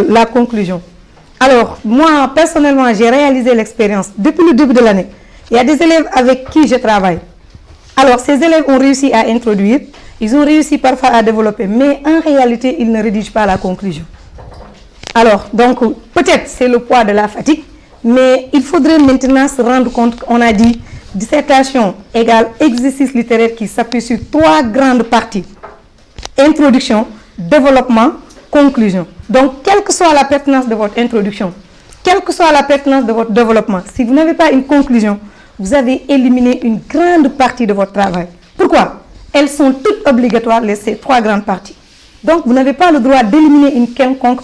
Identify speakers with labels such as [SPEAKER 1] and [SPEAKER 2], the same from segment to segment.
[SPEAKER 1] La conclusion. Alors, moi, personnellement, j'ai réalisé l'expérience depuis le début de l'année. Il y a des élèves avec qui je travaille. Alors, ces élèves ont réussi à introduire, ils ont réussi parfois à développer, mais en réalité, ils ne rédigent pas la conclusion. Alors, donc, peut-être c'est le poids de la fatigue, mais il faudrait maintenant se rendre compte qu'on a dit dissertation égale exercice littéraire qui s'appuie sur 3 grandes parties. Introduction, développement, conclusion. Donc, quelle que soit la pertinence de votre introduction, quelle que soit la pertinence de votre développement, si vous n'avez pas une conclusion, vous avez éliminé une grande partie de votre travail. Pourquoi? Elles sont toutes obligatoires, ces 3 grandes parties. Donc, vous n'avez pas le droit d'éliminer une quelconque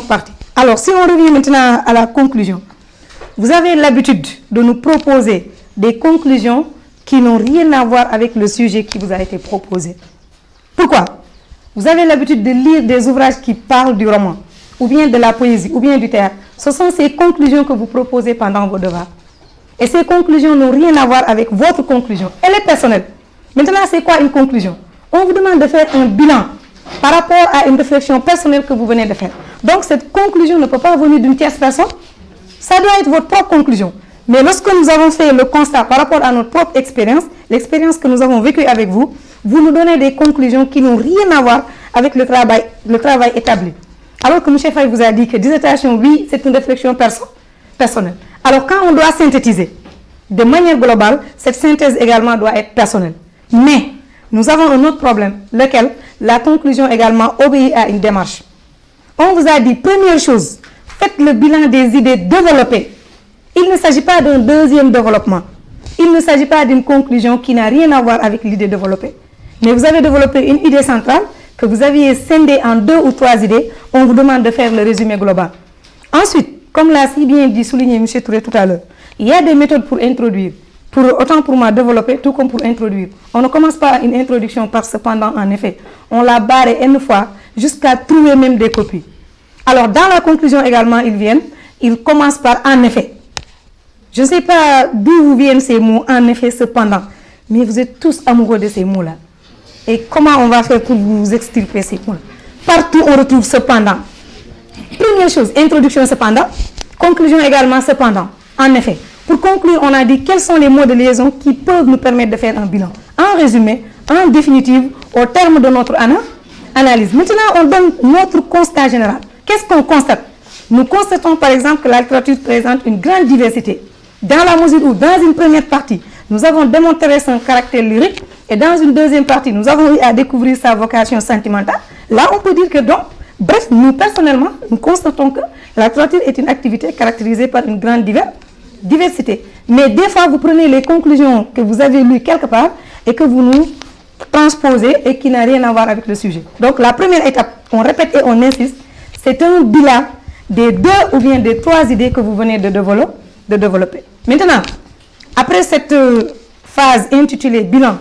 [SPEAKER 1] partie. Alors, si on revient maintenant à la conclusion, vous avez l'habitude de nous proposer des conclusions qui n'ont rien à voir avec le sujet qui vous a été proposé. Pourquoi? Vous avez l'habitude de lire des ouvrages qui parlent du roman, ou bien de la poésie, ou bien du théâtre. Ce sont ces conclusions que vous proposez pendant vos devoirs. Et ces conclusions n'ont rien à voir avec votre conclusion. Elle est personnelle. Maintenant, c'est quoi une conclusion? On vous demande de faire un bilan par rapport à une réflexion personnelle que vous venez de faire. Donc, cette conclusion ne peut pas venir d'une tierce personne. Ça doit être votre propre conclusion. Mais lorsque nous avons fait le constat par rapport à notre propre expérience, l'expérience que nous avons vécue avec vous, vous nous donnez des conclusions qui n'ont rien à voir avec le travail établi. Alors que M. Faye vous a dit que dissertation, oui, c'est une réflexion personnelle. Alors quand on doit synthétiser de manière globale, cette synthèse également doit être personnelle. Mais nous avons un autre problème, lequel la conclusion également obéit à une démarche. On vous a dit, première chose, faites le bilan des idées développées. Il ne s'agit pas d'un deuxième développement. Il ne s'agit pas d'une conclusion qui n'a rien à voir avec l'idée développée. Mais vous avez développé une idée centrale que vous aviez scindée en 2 ou 3 idées. On vous demande de faire le résumé global. Ensuite, comme l'a si bien dit, souligné M. Touré tout à l'heure, il y a des méthodes pour introduire. Autant pour moi développer, tout comme pour introduire. On ne commence pas une introduction par cependant, en effet. On l'a barré une fois jusqu'à trouver même des copies. Alors, dans la conclusion également, ils commencent par en effet. Je ne sais pas d'où vous viennent ces mots, en effet, cependant. Mais vous êtes tous amoureux de ces mots-là. Et comment on va faire pour vous extirper ces mots-là? Partout, on retrouve cependant. Première chose, introduction cependant. Conclusion également cependant. En effet, pour conclure, on a dit quels sont les mots de liaison qui peuvent nous permettre de faire un bilan. En résumé, en définitive, au terme de notre analyse. Maintenant, on donne notre constat général. Qu'est-ce qu'on constate? Nous constatons par exemple que la littérature présente une grande diversité. Dans la mesure où, dans une première partie, nous avons démontré son caractère lyrique, et dans une deuxième partie, nous avons eu à découvrir sa vocation sentimentale. Là, on peut dire que donc, bref, nous personnellement, nous constatons que la littérature est une activité caractérisée par une grande diversité. Mais des fois, vous prenez les conclusions que vous avez lues quelque part et que vous nous transposez et qui n'a rien à voir avec le sujet. Donc, la première étape, on répète et on insiste, c'est un bilan des 2 ou bien des 3 idées que vous venez de développer. Maintenant, après cette phase intitulée bilan,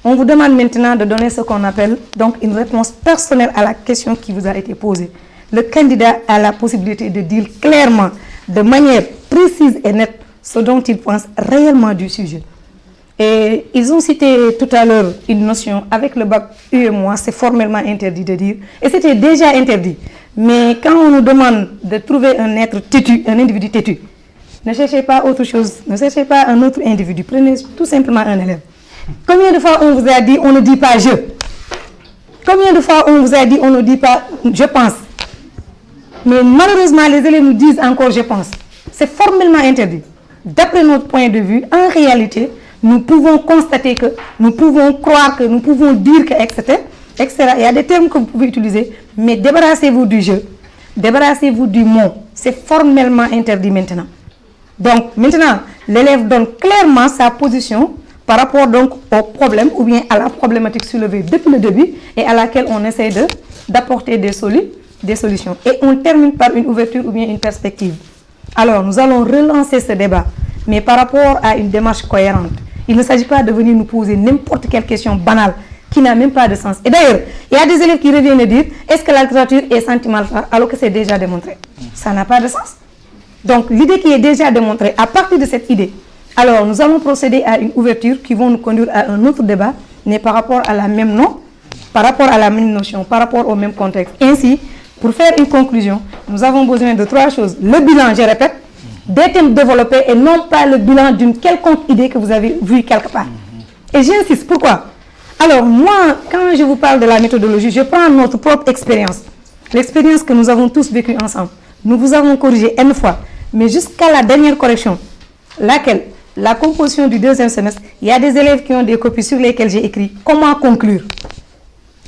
[SPEAKER 1] on vous demande maintenant de donner ce qu'on appelle donc une réponse personnelle à la question qui vous a été posée. Le candidat a la possibilité de dire clairement, de manière précise et nette, ce dont il pense réellement du sujet. Et ils ont cité tout à l'heure une notion, avec le bac UEMOA, c'est formellement interdit de dire, et c'était déjà interdit. Mais quand on nous demande de trouver un être têtu, un individu têtu, ne cherchez pas autre chose, ne cherchez pas un autre individu, prenez tout simplement un élève. Combien de fois on vous a dit on ne dit pas je? Combien de fois on vous a dit on ne dit pas je pense? Mais malheureusement, les élèves nous disent encore je pense. C'est formellement interdit. D'après notre point de vue, en réalité, nous pouvons constater que, nous pouvons croire que, nous pouvons dire que, etc. Il y a des termes que vous pouvez utiliser, mais débarrassez-vous du je, débarrassez-vous du mot. C'est formellement interdit maintenant. Donc, maintenant, l'élève donne clairement sa position par rapport donc au problème ou bien à la problématique soulevée depuis le début et à laquelle on essaie d'apporter des solutions. Et on termine par une ouverture ou bien une perspective. Alors, nous allons relancer ce débat, mais par rapport à une démarche cohérente. Il ne s'agit pas de venir nous poser n'importe quelle question banale qui n'a même pas de sens. Et d'ailleurs, il y a des élèves qui reviennent dire est-ce que la littérature est sentimentale alors que c'est déjà démontré? Ça n'a pas de sens. Donc, l'idée qui est déjà démontrée, à partir de cette idée, alors nous allons procéder à une ouverture qui va nous conduire à un autre débat, mais par rapport à la même notion, par rapport au même contexte. Ainsi, Pour faire une conclusion, nous avons besoin de 3 choses. Le bilan, je répète, des thèmes développés et non pas le bilan d'une quelconque idée que vous avez vue quelque part. Et j'insiste, pourquoi? Alors moi, quand je vous parle de la méthodologie, je prends notre propre expérience. L'expérience que nous avons tous vécue ensemble. Nous vous avons corrigé N fois, mais jusqu'à la dernière correction, laquelle, la composition du 2e semestre, il y a des élèves qui ont des copies sur lesquelles j'ai écrit « Comment conclure ?»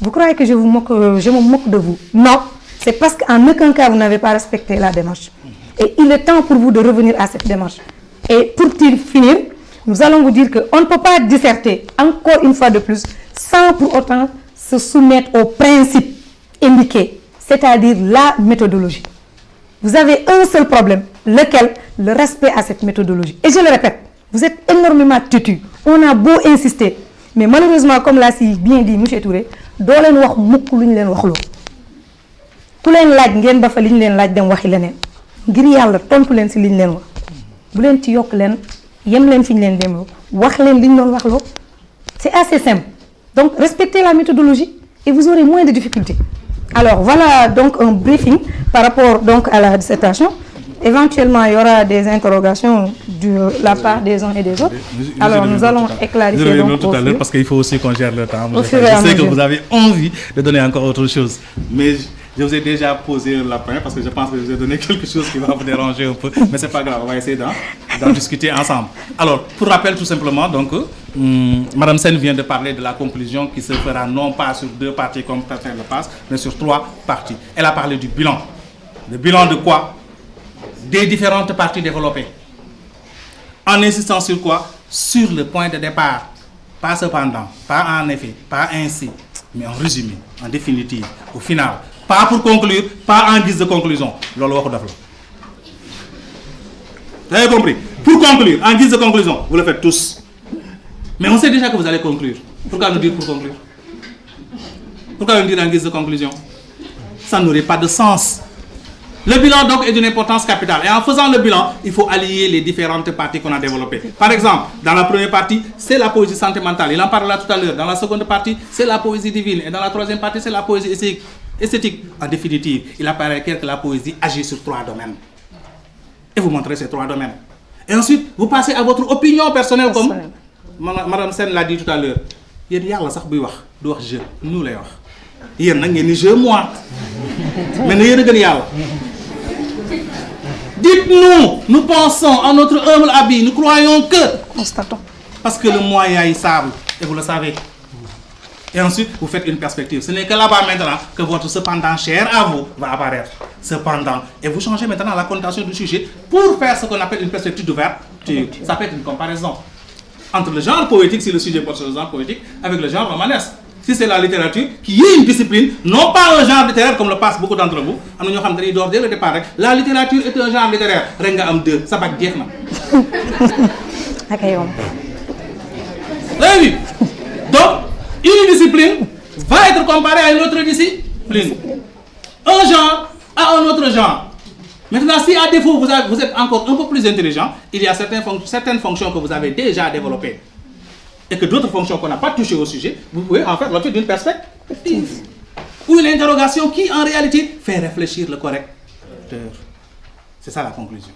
[SPEAKER 1] Vous croyez que je me moque de vous? Non, c'est parce qu'en aucun cas vous n'avez pas respecté la démarche. Et il est temps pour vous de revenir à cette démarche. Et pour finir, nous allons vous dire qu'on ne peut pas disserter, encore une fois de plus, sans pour autant se soumettre aux principes indiqués, c'est-à-dire la méthodologie. Vous avez un seul problème, lequel? Le respect à cette méthodologie. Et je le répète, vous êtes énormément têtus. On a beau insister, mais malheureusement, comme l'a si bien dit M. Touré, doo leen wax mukk lu ñu leen waxloo ku leen laaj ngeen ba fa li ñu leen laaj dem waxi leneen ngir yàlla tontu leen si li ñu leen wax bu leen ci yokk leen yem leen fi ñu leen demloo wax leen li ñu doon waxloo. C'est assez simple. Donc respectez la méthodologie et vous aurez moins de difficultés. Alors voilà donc un briefing par rapport donc à la dissertation. Éventuellement, il y aura des interrogations de la part des uns et des autres. Alors, nous allons éclaircir donc
[SPEAKER 2] tout à l'heure parce qu'il faut aussi qu'on gère le temps. Je
[SPEAKER 1] sais
[SPEAKER 2] que vous avez envie de donner encore autre chose. Mais je vous ai déjà posé un lapin parce que je pense que je vous ai donné quelque chose qui va vous déranger un peu. Mais ce n'est pas grave, on va essayer d'en discuter ensemble. Alors, pour rappel tout simplement, donc, Madame Sen vient de parler de la conclusion qui se fera non pas sur 2 parties comme certains le passent, mais sur 3 parties. Elle a parlé du bilan. Le bilan de quoi? Des différentes parties développées. En insistant sur quoi? Sur le point de départ. Pas cependant, pas en effet, pas ainsi, mais en résumé, en définitive, au final. Pas pour conclure, pas en guise de conclusion. Vous avez compris? Pour conclure, en guise de conclusion, vous le faites tous. Mais on sait déjà que vous allez conclure. Pourquoi nous dire pour conclure? Pourquoi nous dire en guise de conclusion? Ça n'aurait pas de sens. Le bilan donc est d'une importance capitale. Et en faisant le bilan, il faut allier les différentes parties qu'on a développées. Par exemple, dans la première partie, c'est la poésie sentimentale. Il en parlera tout à l'heure. Dans la seconde partie, c'est la poésie divine. Et dans la troisième partie, c'est la poésie esthétique. En définitive, il apparaît que la poésie agit sur 3 domaines. Et vous montrez ces 3 domaines. Et ensuite, vous passez à votre opinion personnelle comme Madame Sen l'a dit tout à l'heure. Il y a sax buy wax du wax je nous lay wax. Yéen nag ngeen ni je moi. Mais ne yéen a gën yàlla. Dites-nous, nous pensons à notre humble avis, nous croyons que...
[SPEAKER 1] Constatons.
[SPEAKER 2] Parce que le moyen est sable, et vous le savez. Et ensuite, vous faites une perspective. Ce n'est que là-bas maintenant que votre cependant cher à vous va apparaître. Cependant. Et vous changez maintenant la connotation du sujet pour faire ce qu'on appelle une perspective d'ouverture. Ça peut être une comparaison entre le genre poétique, si le sujet porte sur le genre poétique, avec le genre romanesque. Si c'est la littérature, qui est une discipline, non pas un genre littéraire comme le passent beaucoup d'entre vous, dès le départ, la littérature est un genre littéraire. Renga am 2, ça va dire. Oui. Donc, une discipline va être comparée à une autre discipline. Un genre à un autre genre. Maintenant, si à défaut vous êtes encore un peu plus intelligent, il y a certaines fonctions que vous avez déjà développées. Et que d'autres fonctions qu'on n'a pas touchées au sujet, vous pouvez en faire l'objet d'une perspective. Ou une interrogation qui, en réalité, fait réfléchir le correcteur. C'est ça la conclusion.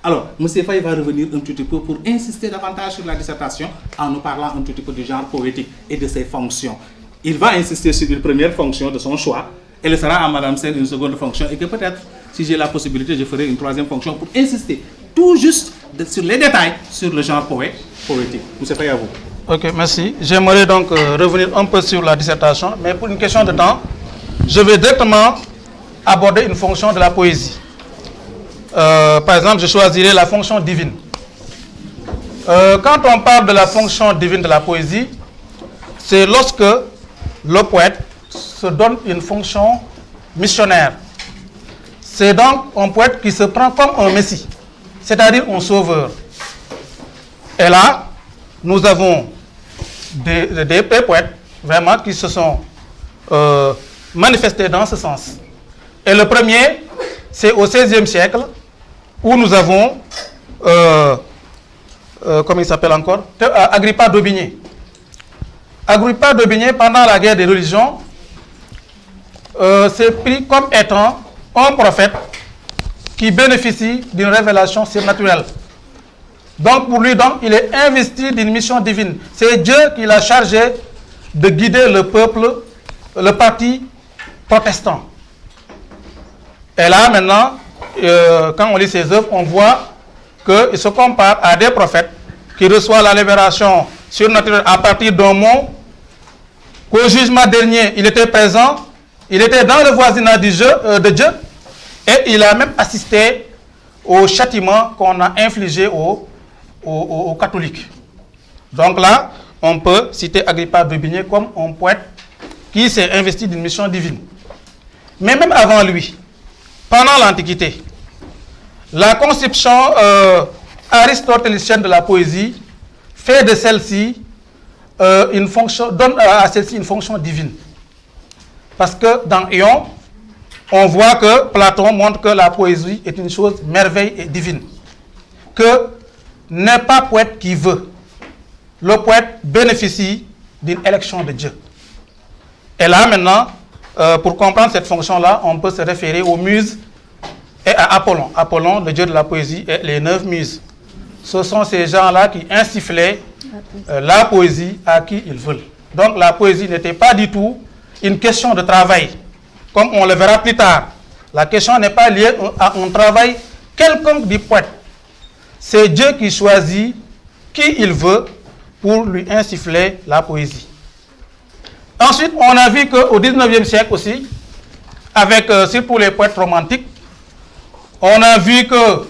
[SPEAKER 2] Alors, M. Faye va revenir un petit peu pour insister davantage sur la dissertation en nous parlant un petit peu du genre poétique et de ses fonctions. Il va insister sur une première fonction de son choix. Elle sera à Mme Sen une seconde fonction et que peut-être, si j'ai la possibilité, je ferai une troisième fonction pour insister tout juste sur les détails sur le genre poétique. M. Faye, à vous.
[SPEAKER 3] Ok, merci. J'aimerais donc revenir un peu sur la dissertation, mais pour une question de temps, je vais directement aborder une fonction de la poésie. Par exemple, je choisirai la fonction divine. Quand on parle de la fonction divine de la poésie, c'est lorsque le poète se donne une fonction missionnaire. C'est donc un poète qui se prend comme un messie, c'est-à-dire un sauveur. Et là, nous avons des poètes vraiment qui se sont manifestés dans ce sens. Et le premier, c'est au XVIe siècle, où nous avons, comment il s'appelle encore, Agrippa d'Aubigné. Agrippa d'Aubigné, pendant la guerre des religions, s'est pris comme étant un prophète qui bénéficie d'une révélation surnaturelle. Donc pour lui, donc, il est investi d'une mission divine. C'est Dieu qui l'a chargé de guider le peuple, le parti protestant. Et là maintenant, quand on lit ses œuvres, on voit qu'il se compare à des prophètes qui reçoivent la libération surnaturelle à partir d'un mot, qu'au jugement dernier, il était présent, il était dans le voisinage de Dieu, et il a même assisté au châtiment qu'on a infligé aux catholiques. Donc là, on peut citer Agrippa de Bigné comme un poète qui s'est investi d'une mission divine. Mais même avant lui, pendant l'Antiquité, la conception aristotélicienne de la poésie fait de celle-ci donne à celle-ci une fonction divine. Parce que dans Ion, on voit que Platon montre que la poésie est une chose merveille et divine. Que n'est pas poète qui veut. Le poète bénéficie d'une élection de Dieu. Et là maintenant, pour comprendre cette fonction-là, on peut se référer aux muses et à Apollon. Apollon, le dieu de la poésie, et les 9 muses. Ce sont ces gens-là qui insufflaient la poésie à qui ils veulent. Donc la poésie n'était pas du tout une question de travail, comme on le verra plus tard. La question n'est pas liée à un travail quelconque du poète. C'est Dieu qui choisit qui il veut pour lui insuffler la poésie. Ensuite, on a vu qu'au 19e siècle aussi, avec surtout les poètes romantiques, on a vu que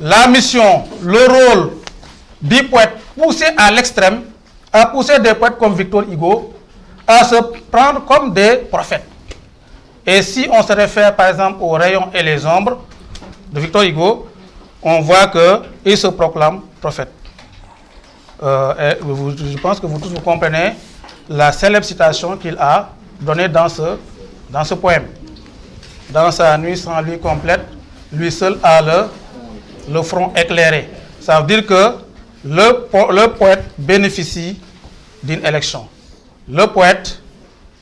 [SPEAKER 3] la mission, le rôle du poète poussé à l'extrême, a poussé des poètes comme Victor Hugo à se prendre comme des prophètes. Et si on se réfère par exemple aux Rayons et les Ombres de Victor Hugo, on voit qu'il se proclame prophète. Je pense que vous tous vous comprenez la célèbre citation qu'il a donnée dans ce poème. Dans sa nuit sans lui complète, lui seul a le front éclairé. Ça veut dire que le poète bénéficie d'une élection. Le poète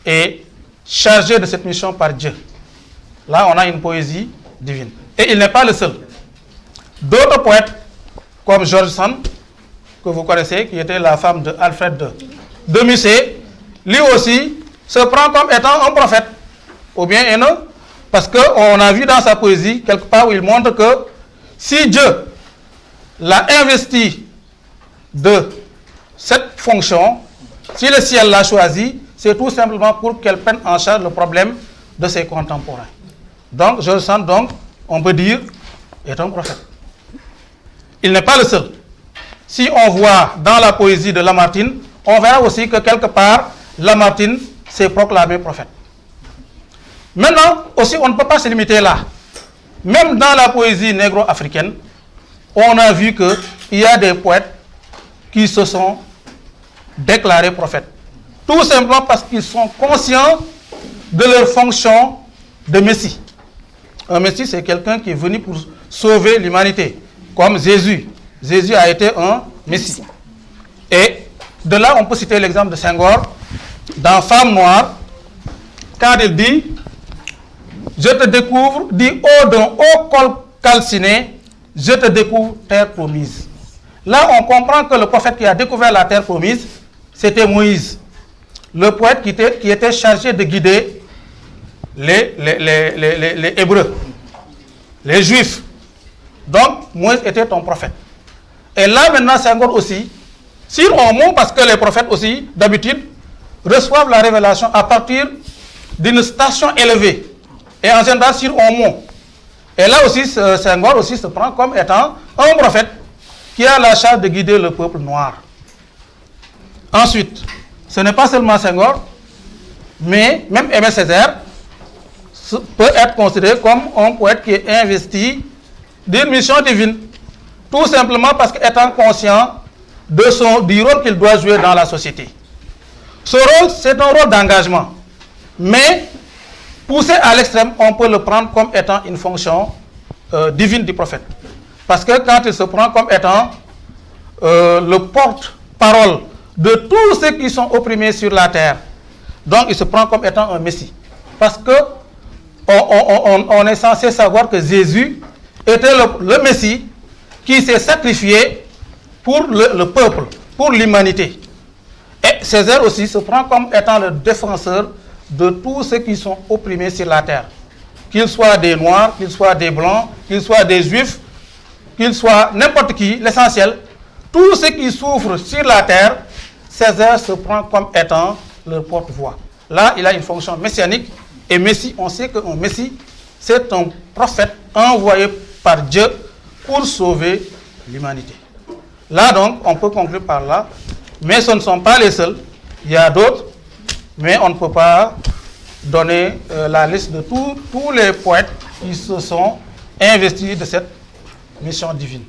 [SPEAKER 3] est chargé de cette mission par Dieu. Là, on a une poésie divine. Et il n'est pas le seul. D'autres poètes, comme George Sand, que vous connaissez, qui était la femme de Alfred de Musset, lui aussi se prend comme étant un prophète, ou bien haineux, parce qu'on a vu dans sa poésie, quelque part où il montre que si Dieu l'a investi de cette fonction, si le ciel l'a choisi, c'est tout simplement pour qu'elle prenne en charge le problème de ses contemporains. Donc, George Sand, donc, on peut dire, est un prophète. Il n'est pas le seul. Si on voit dans la poésie de Lamartine, on verra aussi que quelque part, Lamartine s'est proclamé prophète. Maintenant, aussi, on ne peut pas se limiter là. Même dans la poésie négro-africaine, on a vu qu'il y a des poètes qui se sont déclarés prophètes. Tout simplement parce qu'ils sont conscients de leur fonction de Messie. Un Messie, c'est quelqu'un qui est venu pour sauver l'humanité, comme Jésus. Jésus a été un Messie. Et de là, on peut citer l'exemple de Senghor, dans Femme noire, quand il dit « Je te découvre, dit haut d'un haut col calciné, je te découvre terre promise. » Là, on comprend que le prophète qui a découvert la terre promise, c'était Moïse, le poète qui était chargé de guider les Hébreux, les Juifs. Donc, Moïse était un prophète. Et là, maintenant, Senghor aussi, sur un mot, parce que les prophètes aussi, d'habitude, reçoivent la révélation à partir d'une station élevée. Et en général, sur un mot. Et là aussi, Senghor aussi se prend comme étant un prophète qui a la charge de guider le peuple noir. Ensuite, ce n'est pas seulement Senghor, mais même Aimé Césaire peut être considéré comme un poète qui est investi d'une mission divine. Tout simplement parce qu'étant conscient du rôle qu'il doit jouer dans la société. Ce rôle, c'est un rôle d'engagement. Mais, poussé à l'extrême, on peut le prendre comme étant une fonction divine du prophète. Parce que quand il se prend comme étant le porte-parole de tous ceux qui sont opprimés sur la terre, donc il se prend comme étant un messie. parce que on est censé savoir que Jésus était le Messie qui s'est sacrifié pour le peuple, pour l'humanité. Et Césaire aussi se prend comme étant le défenseur de tous ceux qui sont opprimés sur la terre. Qu'ils soient des Noirs, qu'ils soient des Blancs, qu'ils soient des Juifs, qu'ils soient n'importe qui, l'essentiel, tous ceux qui souffrent sur la terre, Césaire se prend comme étant leur porte-voix. Là, il a une fonction messianique. Et Messie, on sait qu'un Messie, c'est un prophète envoyé par Dieu pour sauver l'humanité. Là, donc, on peut conclure par là. Mais ce ne sont pas les seuls. Il y a d'autres. Mais on ne peut pas donner la liste de tous les poètes qui se sont investis de cette mission divine.